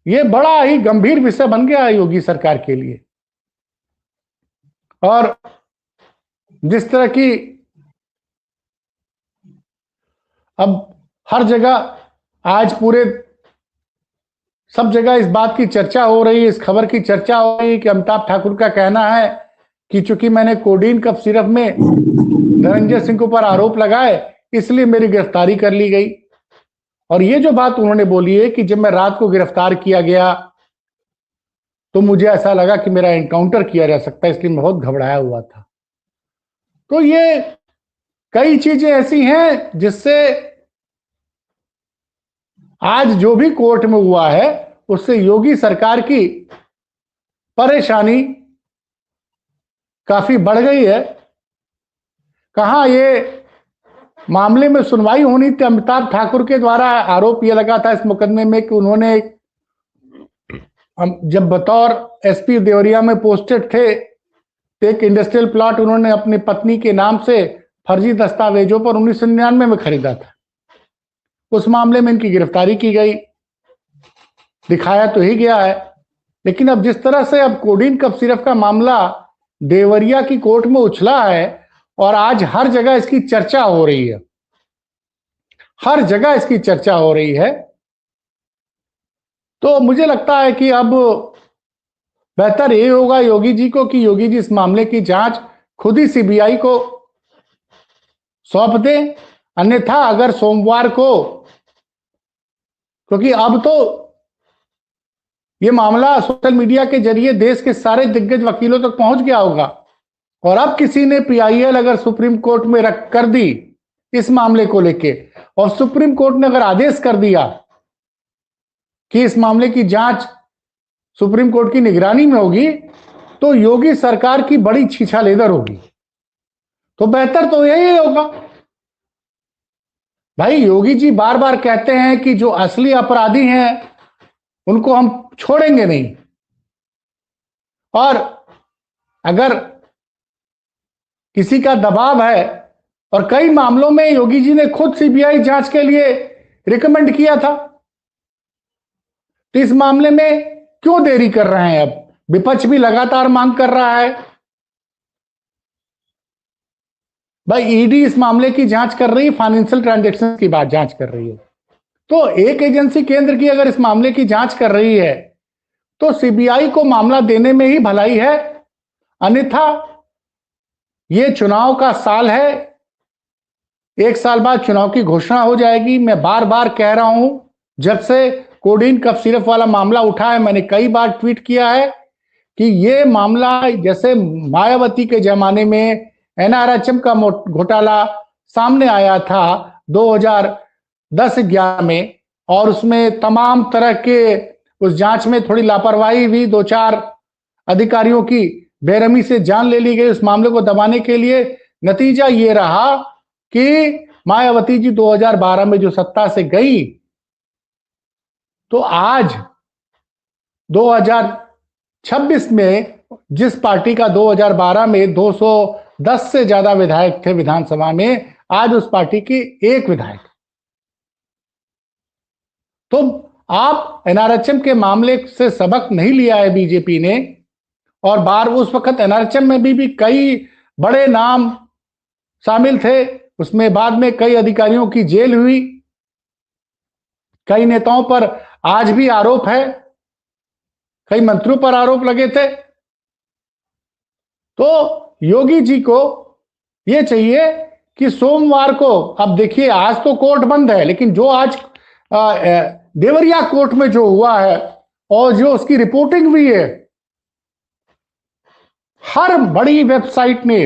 ये बड़ा ही गंभीर विषय बन गया है योगी सरकार के लिए। और जिस तरह की अब हर जगह आज पूरे सब जगह इस बात की चर्चा हो रही है, इस खबर की चर्चा हो रही है कि अमिताभ ठाकुर का कहना है कि चूंकि मैंने कोडीन कफ सिरप में धनंजय सिंह के ऊपर आरोप लगाए इसलिए मेरी गिरफ्तारी कर ली गई। और ये जो बात उन्होंने बोली है कि जब मैं रात को गिरफ्तार किया गया तो मुझे ऐसा लगा कि मेरा एनकाउंटर किया जा सकता है, इसलिए मैं बहुत घबराया हुआ था। तो ये कई चीजें ऐसी हैं जिससे आज जो भी कोर्ट में हुआ है उससे योगी सरकार की परेशानी काफी बढ़ गई है। कहां ये मामले में सुनवाई होनी थी। अमिताभ ठाकुर के द्वारा आरोप यह लगा था इस मुकदमे में कि उन्होंने जब बतौर एसपी देवरिया में पोस्टेड थे तो एक इंडस्ट्रियल प्लॉट उन्होंने अपनी पत्नी के नाम से फर्जी दस्तावेजों पर 1999 में खरीदा था। उस मामले में इनकी गिरफ्तारी की गई, दिखाया तो ही गया है। लेकिन अब जिस तरह से अब कोडीन कफ सिरप का मामला देवरिया की कोर्ट में उछला है और आज हर जगह इसकी चर्चा हो रही है, हर जगह इसकी चर्चा हो रही है, तो मुझे लगता है कि अब बेहतर ये होगा योगी जी को कि योगी जी इस मामले की जांच खुद ही सीबीआई को सौंप दें। अन्यथा अगर सोमवार को, क्योंकि अब तो ये मामला सोशल मीडिया के जरिए देश के सारे दिग्गज वकीलों तक पहुंच गया होगा और अब किसी ने पीआईएल अगर सुप्रीम कोर्ट में रख कर दी इस मामले को लेके और सुप्रीम कोर्ट ने अगर आदेश कर दिया कि इस मामले की जांच सुप्रीम कोर्ट की निगरानी में होगी तो योगी सरकार की बड़ी छीछालेदर होगी। तो बेहतर तो यही होगा। भाई योगी जी बार बार कहते हैं कि जो असली अपराधी हैं उनको हम छोड़ेंगे नहीं, और अगर किसी का दबाव है, और कई मामलों में योगी जी ने खुद सीबीआई जांच के लिए रिकमेंड किया था, तो इस मामले में क्यों देरी कर रहे हैं? अब विपक्ष भी लगातार मांग कर रहा है। भाई ईडी इस मामले की जांच कर रही है, फाइनेंशियल ट्रांजैक्शन की बात जांच कर रही है। तो एक एजेंसी केंद्र की अगर इस मामले की जांच कर रही है तो सीबीआई को मामला देने में ही भलाई है। अन्यथा ये चुनाव का साल है, एक साल बाद चुनाव की घोषणा हो जाएगी। मैं बार बार कह रहा हूं, जब से कोडीन कफ सिरप वाला मामला उठा है मैंने कई बार ट्वीट किया है कि ये मामला जैसे मायावती के जमाने में एनआरएचएम का घोटाला सामने आया था 2010-11 में, और उसमें तमाम तरह के उस जांच में थोड़ी लापरवाही हुई, 2-4 अधिकारियों की बेरहमी से जान ले ली गई उस मामले को दबाने के लिए। नतीजा ये रहा कि मायावती जी 2012 में जो सत्ता से गई, तो आज 2026 में जिस पार्टी का 2012 में 210 से ज्यादा विधायक थे विधानसभा में, आज उस पार्टी की एक विधायक। तो आप एनआरएचएम के मामले से सबक नहीं लिया है बीजेपी ने, और बार उस वक्त एनआरएचएम में भी कई बड़े नाम शामिल थे, उसमें बाद में कई अधिकारियों की जेल हुई, कई नेताओं पर आज भी आरोप है, कई मंत्रियों पर आरोप लगे थे। तो योगी जी को यह चाहिए कि सोमवार को, अब देखिए आज तो कोर्ट बंद है, लेकिन जो आज देवरिया कोर्ट में जो हुआ है और जो उसकी रिपोर्टिंग हुई है, हर बड़ी वेबसाइट ने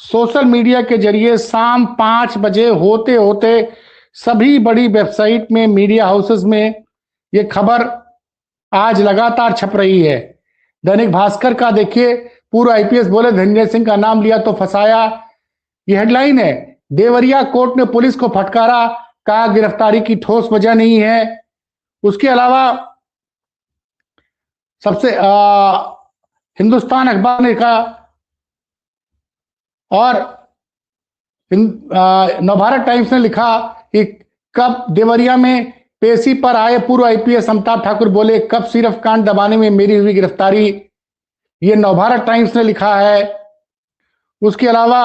सोशल मीडिया के जरिए शाम 5 बजे होते होते सभी बड़ी वेबसाइट में, मीडिया हाउसेस में ये खबर आज लगातार छप रही है। दैनिक भास्कर का देखिए, पूर्व आईपीएस बोले धनंजय सिंह का नाम लिया तो फंसाया, ये हेडलाइन है। देवरिया कोर्ट ने पुलिस को फटकारा, कहा गिरफ्तारी की ठोस वजह नहीं है। उसके अलावा सबसे हिंदुस्तान अखबार ने कहा, और नवभारत टाइम्स ने लिखा कि कब देवरिया में पेशी पर आए पूर्व आईपीएस अमिताभ ठाकुर बोले, कप सिरफ कांड दबाने में मेरी हुई गिरफ्तारी, ये नवभारत टाइम्स ने लिखा है। उसके अलावा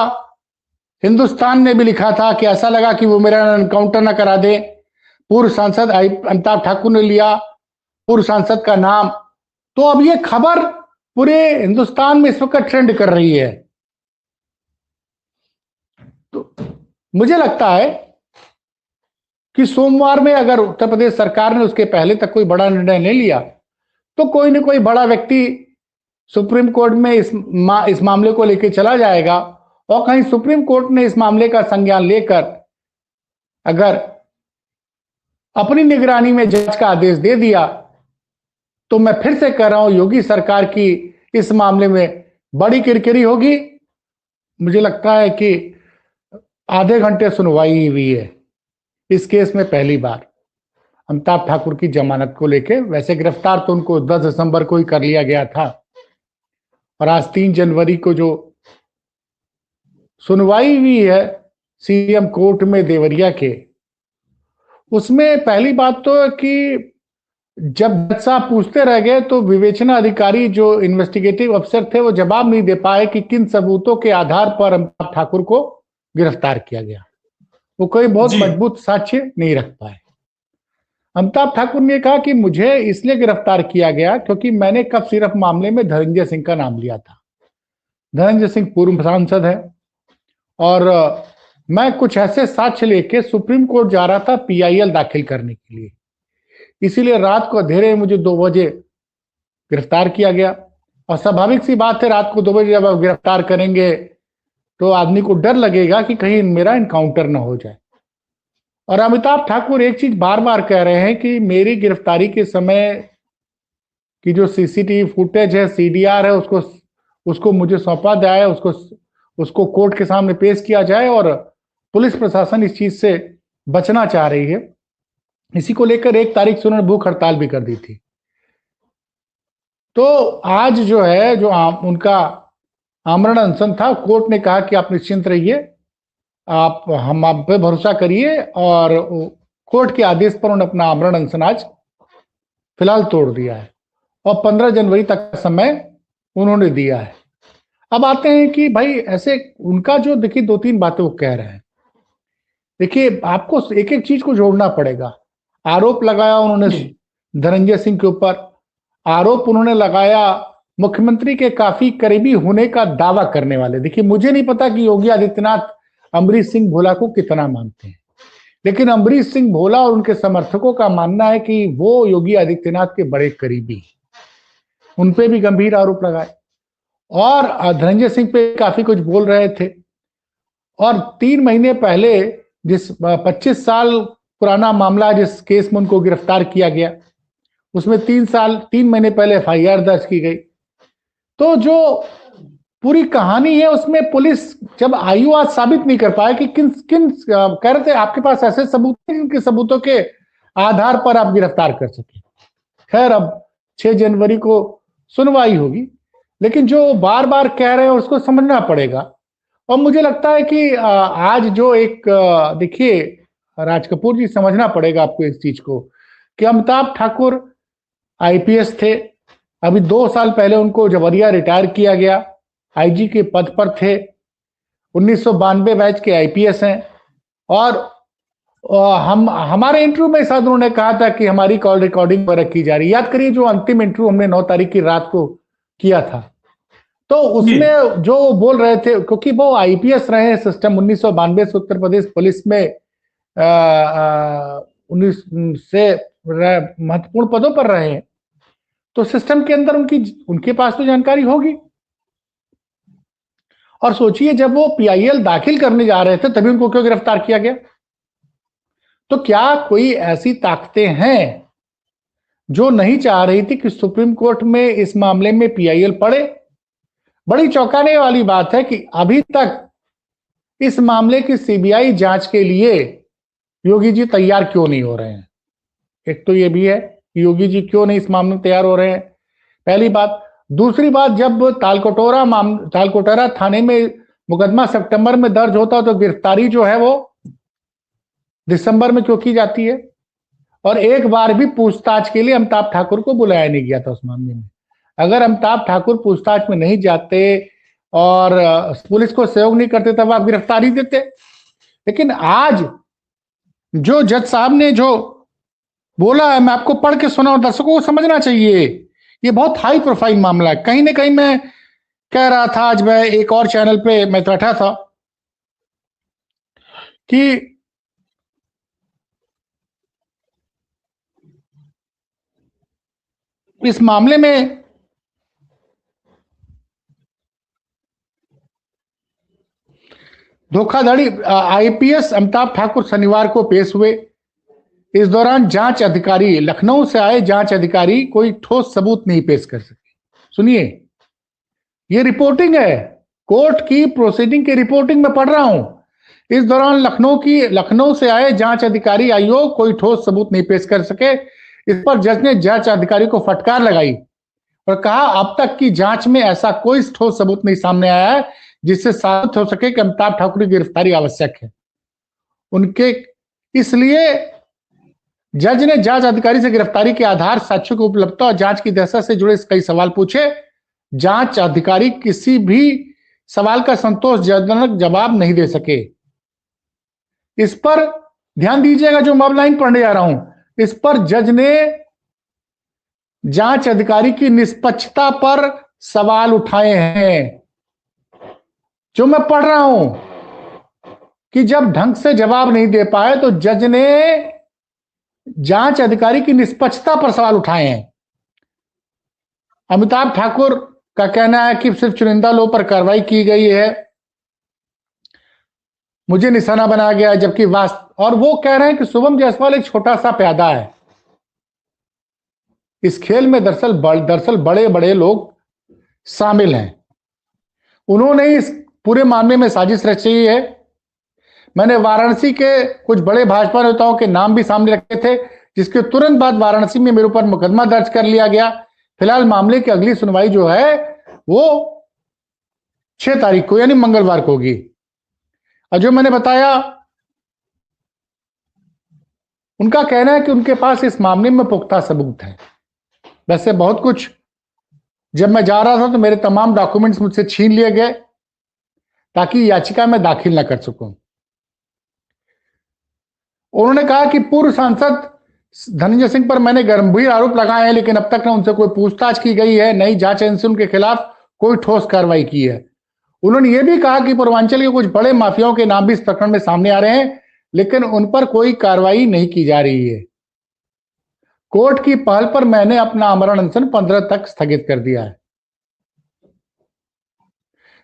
हिंदुस्तान ने भी लिखा था कि ऐसा लगा कि वो मेरा एनकाउंटर ना करा दे। पूर्व सांसद अमिताभ ठाकुर ने लिया पूर्व सांसद का नाम। तो अब ये खबर पूरे हिंदुस्तान में इस वक्त ट्रेंड कर रही है। तो मुझे लगता है कि सोमवार में अगर उत्तर प्रदेश सरकार ने उसके पहले तक कोई बड़ा निर्णय ले लिया तो कोई न कोई बड़ा व्यक्ति सुप्रीम कोर्ट में इस मामले को लेकर चला जाएगा, और कहीं सुप्रीम कोर्ट ने इस मामले का संज्ञान लेकर अगर अपनी निगरानी में जांच का आदेश दे दिया तो मैं फिर से कह रहा हूं, योगी सरकार की इस मामले में बड़ी किरकिरी होगी। मुझे लगता है कि आधे घंटे सुनवाई हुई है इस केस में पहली बार अमिताभ ठाकुर की जमानत को लेकर। वैसे गिरफ्तार तो उनको 10 दिसंबर को ही कर लिया गया था, और आज 3 जनवरी को जो सुनवाई हुई है सीएम कोर्ट में देवरिया के, उसमें पहली बात तो है कि जब जज साहब पूछते रह गए तो विवेचना अधिकारी जो इन्वेस्टिगेटिव अफसर थे वो जवाब नहीं दे पाए कि किन सबूतों के आधार पर अमिताभ ठाकुर को गिरफ्तार किया गया। वो कोई बहुत मजबूत साक्ष्य नहीं रख पाए। अमिताभ ठाकुर ने कहा कि मुझे इसलिए गिरफ्तार किया गया क्योंकि मैंने कप सिरफ मामले में धनंजय सिंह का नाम लिया था। धनंजय सिंह पूर्व सांसद है, और मैं कुछ ऐसे साक्ष्य लेके सुप्रीम कोर्ट जा रहा था पीआईएल दाखिल करने के लिए, इसीलिए रात को अंधेरे में मुझे 2 बजे गिरफ्तार किया गया। और स्वाभाविक सी बात है, रात को 2 बजे जब आप गिरफ्तार करेंगे तो आदमी को डर लगेगा कि कहीं मेरा इनकाउंटर ना हो जाए। और अमिताभ ठाकुर एक चीज बार बार कह रहे हैं कि मेरी गिरफ्तारी के समय की जो सीसीटीवी फुटेज है, सीडीआर है, उसको मुझे सौंपा जाए, उसको कोर्ट के सामने पेश किया जाए, और पुलिस प्रशासन इस चीज से बचना चाह रही है। इसी को लेकर 1 तारीख से उन्होंने भूख हड़ताल भी कर दी थी। तो आज जो है उनका आमरण अनशन था, कोर्ट ने कहा कि आप निश्चिंत रहिए, हम आप पे भरोसा करिए, और कोर्ट के आदेश पर उन्होंने अपना आमरण अनशन आज फिलहाल तोड़ दिया है, और 15 जनवरी तक का समय उन्होंने दिया है। अब आते हैं कि भाई ऐसे उनका जो देखिए 2-3 बातें वो कह रहे हैं। देखिए आपको एक एक चीज को जोड़ना पड़ेगा। आरोप लगाया उन्होंने धनंजय सिंह के ऊपर, आरोप उन्होंने लगाया मुख्यमंत्री के काफी करीबी होने का दावा करने वाले। देखिए मुझे नहीं पता कि योगी आदित्यनाथ अमरीश सिंह भोला को कितना मानते हैं, लेकिन अमरीश सिंह भोला और उनके समर्थकों का मानना है कि वो योगी आदित्यनाथ के बड़े करीबी, उन पे भी गंभीर आरोप लगाए, और धनंजय सिंह पे काफी कुछ बोल रहे थे। और 3 महीने पहले जिस 25 साल पुराना मामला जिस केस में उनको गिरफ्तार किया गया, उसमें 3 महीने पहले एफआईआर दर्ज की गई। तो जो पूरी कहानी है उसमें पुलिस जब आयु आज साबित नहीं कर पाया कि किन कह रहे थे आपके पास ऐसे सबूत हैं जिनके सबूतों के आधार पर आप गिरफ्तार कर सके। खैर अब 6 जनवरी को सुनवाई होगी, लेकिन जो बार बार कह रहे हैं उसको समझना पड़ेगा। और मुझे लगता है कि आज जो एक देखिए राज कपूर जी, समझना पड़ेगा आपको इस चीज को कि अमिताभ ठाकुर आईपीएस थे, अभी 2 साल पहले उनको जबरिया रिटायर किया गया, आईजी के पद पर थे, 1992 बैच के आईपीएस हैं। और हमारे इंटरव्यू में शायद उन्होंने कहा था कि हमारी कॉल रिकॉर्डिंग पर रखी जा रही है। याद करिए जो अंतिम इंटरव्यू हमने 9 तारीख की रात को किया था, तो उसमें जो बोल रहे थे, क्योंकि वो आईपीएस रहे हैं सिस्टम 1992 से उत्तर प्रदेश पुलिस में 19 से महत्वपूर्ण पदों पर रहे हैं, तो सिस्टम के अंदर उनके पास तो जानकारी होगी। और सोचिए जब वो पीआईएल दाखिल करने जा रहे थे तभी उनको क्यों गिरफ्तार किया गया? तो क्या कोई ऐसी ताकतें हैं जो नहीं चाह रही थी कि सुप्रीम कोर्ट में इस मामले में पीआईएल पड़े? बड़ी चौंकाने वाली बात है कि अभी तक इस मामले की सीबीआई जांच के लिए योगी जी तैयार क्यों नहीं हो रहे हैं। एक तो ये भी है कि योगी जी क्यों नहीं इस मामले में तैयार हो रहे हैं, पहली बात। दूसरी बात, जब तालकोटरा थाने में मुकदमा सितंबर में दर्ज होता तो गिरफ्तारी जो है वो दिसंबर में क्यों की जाती है? और एक बार भी पूछताछ के लिए अमिताभ ठाकुर को बुलाया नहीं गया था उस मामले में। अगर अमिताभ ठाकुर पूछताछ में नहीं जाते और पुलिस को सहयोग नहीं करते तब आप गिरफ्तारी देते। लेकिन आज जो जज साहब ने जो बोला है, मैं आपको पढ़ के सुना और दर्शकों को समझना चाहिए, ये बहुत हाई प्रोफाइल मामला है। कहीं ना कहीं मैं कह रहा था, आज मैं एक और चैनल पे मैं बैठा था कि इस मामले में धोखाधड़ी आईपीएस अमिताभ ठाकुर शनिवार को पेश हुए। इस दौरान जांच अधिकारी, लखनऊ से आए जांच अधिकारी कोई ठोस सबूत नहीं पेश कर सके। सुनिए, ये रिपोर्टिंग है, कोर्ट की प्रोसीडिंग की रिपोर्टिंग में पढ़ रहा हूं। इस दौरान लखनऊ से आए जांच अधिकारी आयोग कोई ठोस सबूत नहीं पेश कर सके। इस पर जज ने जांच अधिकारी को फटकार लगाई और कहा, अब तक की जांच में ऐसा कोई ठोस सबूत नहीं सामने आया है जिससे साबित हो सके कि अमिताभ ठाकुर की गिरफ्तारी आवश्यक है। उनके इसलिए जज ने जांच अधिकारी से गिरफ्तारी के आधार, साक्ष्यों की उपलब्धता और जांच की दशा से जुड़े कई सवाल पूछे। जांच अधिकारी किसी भी सवाल का संतोषजनक जवाब नहीं दे सके। इस पर ध्यान दीजिएगा, जो मैं लाइन पढ़ने जा रहा हूं, इस पर जज ने जांच अधिकारी की निष्पक्षता पर सवाल उठाए हैं। जो मैं पढ़ रहा हूं कि जब ढंग से जवाब नहीं दे पाए तो जज ने जांच अधिकारी की निष्पक्षता पर सवाल उठाए हैं। अमिताभ ठाकुर का कहना है कि सिर्फ चुनिंदा लोगों पर कार्रवाई की गई है, मुझे निशाना बनाया गया, जबकि और वो कह रहे हैं कि शुभम जायसवाल एक छोटा सा प्यादा है। इस खेल में दरअसल बड़े बड़े लोग शामिल हैं। उन्होंने इस पूरे मामले में साजिश रची है। मैंने वाराणसी के कुछ बड़े भाजपा नेताओं के नाम भी सामने रखे थे, जिसके तुरंत बाद वाराणसी में मेरे ऊपर मुकदमा दर्ज कर लिया गया। फिलहाल मामले की अगली सुनवाई जो है वो 6 तारीख को यानी मंगलवार को होगी। और जो मैंने बताया, उनका कहना है कि उनके पास इस मामले में पुख्ता सबूत है। वैसे बहुत कुछ, जब मैं जा रहा था तो मेरे तमाम डॉक्यूमेंट्स मुझसे छीन लिए गए ताकि याचिका में दाखिल न कर सकूं। उन्होंने कहा कि पूर्व सांसद धनंजय सिंह पर मैंने गंभीर आरोप लगाए हैं, लेकिन अब तक न उनसे कोई पूछताछ की गई है, नई जांच एजेंसी उनके खिलाफ कोई ठोस कार्रवाई की है। उन्होंने यह भी कहा कि पूर्वांचल के कुछ बड़े माफियाओं के नाम भी इस प्रकरण में सामने आ रहे हैं, लेकिन उन पर कोई कार्रवाई नहीं की जा रही है। कोर्ट की पहल पर मैंने अपना आमरण अनशन 15 तक स्थगित कर दिया है।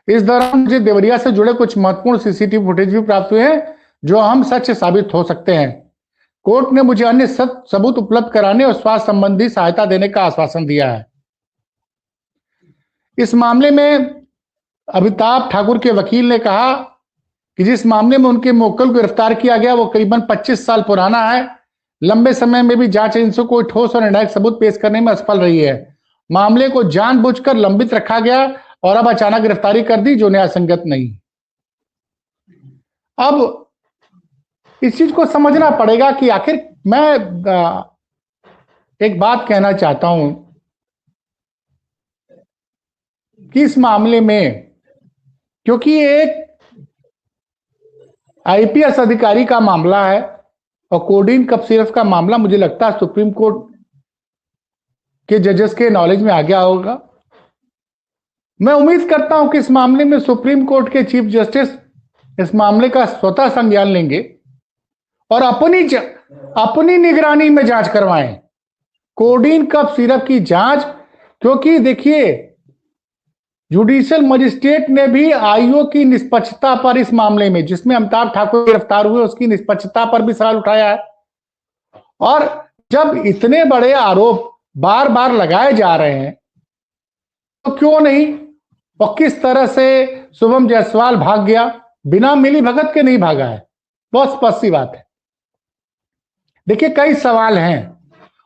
इस दौरान मुझे देवरिया से जुड़े कुछ महत्वपूर्ण सीसीटीवी फुटेज भी प्राप्त हुए हैं जो अहम सच साबित हो सकते हैं। कोर्ट ने मुझे अन्य सबूत उपलब्ध कराने और स्वास्थ्य संबंधी सहायता देने का आश्वासन दिया है। इस मामले में अमिताभ ठाकुर के वकील ने कहा कि जिस मामले में उनके मुवक्किल को गिरफ्तार किया गया वो करीबन 25 साल पुराना है। लंबे समय में भी जांच एजेंसी को ठोस और निर्णायक सबूत पेश करने में असफल रही है। मामले को जानबूझकर लंबित रखा गया और अब अचानक गिरफ्तारी कर दी, जो न्यायसंगत नहीं। अब इस चीज को समझना पड़ेगा कि आखिर मैं एक बात कहना चाहता हूं कि इस मामले में, क्योंकि एक आईपीएस अधिकारी का मामला है और कोडीन कप सिरफ का मामला मुझे लगता है सुप्रीम कोर्ट के जजेस के नॉलेज में आ गया होगा। मैं उम्मीद करता हूं कि इस मामले में सुप्रीम कोर्ट के चीफ जस्टिस इस मामले का स्वतः संज्ञान लेंगे और अपनी निगरानी में जांच करवाएं, कोडीन कप सिरप की जांच। क्योंकि देखिए, जुडिशियल मजिस्ट्रेट ने भी आयोग की निष्पक्षता पर, इस मामले में जिसमें अमिताभ ठाकुर गिरफ्तार हुए उसकी निष्पक्षता पर भी सवाल उठाया है। और जब इतने बड़े आरोप बार बार लगाए जा रहे हैं तो क्यों नहीं, और किस तरह से शुभम जायसवाल भाग गया, बिना मिली भगत के नहीं भागा है, बहुत स्पष्ट सी बात है। देखिए, कई सवाल हैं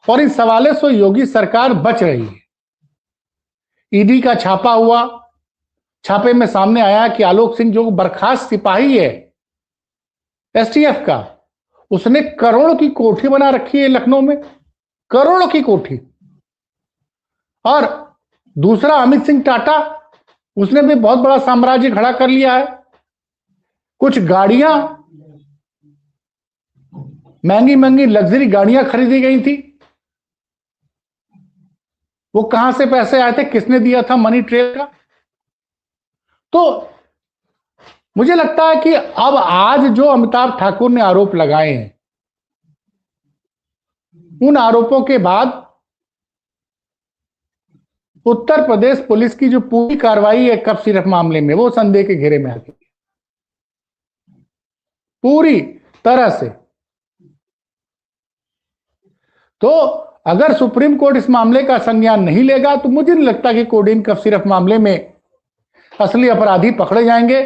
और इन सवालों से योगी सरकार बच रही है। ईडी का छापा हुआ, छापे में सामने आया कि आलोक सिंह जो बर्खास्त सिपाही है एसटीएफ का, उसने करोड़ों की कोठी बना रखी है लखनऊ में, करोड़ों की कोठी। और दूसरा अमित सिंह टाटा, उसने भी बहुत बड़ा साम्राज्य खड़ा कर लिया है। कुछ गाड़ियां, महंगी महंगी लग्जरी गाड़ियां खरीदी गई थी। वो कहां से पैसे आए थे, किसने दिया था मनी ट्रेल का? तो मुझे लगता है कि अब आज जो अमिताभ ठाकुर ने आरोप लगाए हैं, उन आरोपों के बाद उत्तर प्रदेश पुलिस की जो पूरी कार्रवाई है कफ सिरप मामले में, वो संदेह के घेरे में आती है पूरी तरह से। तो अगर सुप्रीम कोर्ट इस मामले का संज्ञान नहीं लेगा तो मुझे नहीं लगता कि कोडीन कफ सिरप मामले में असली अपराधी पकड़े जाएंगे।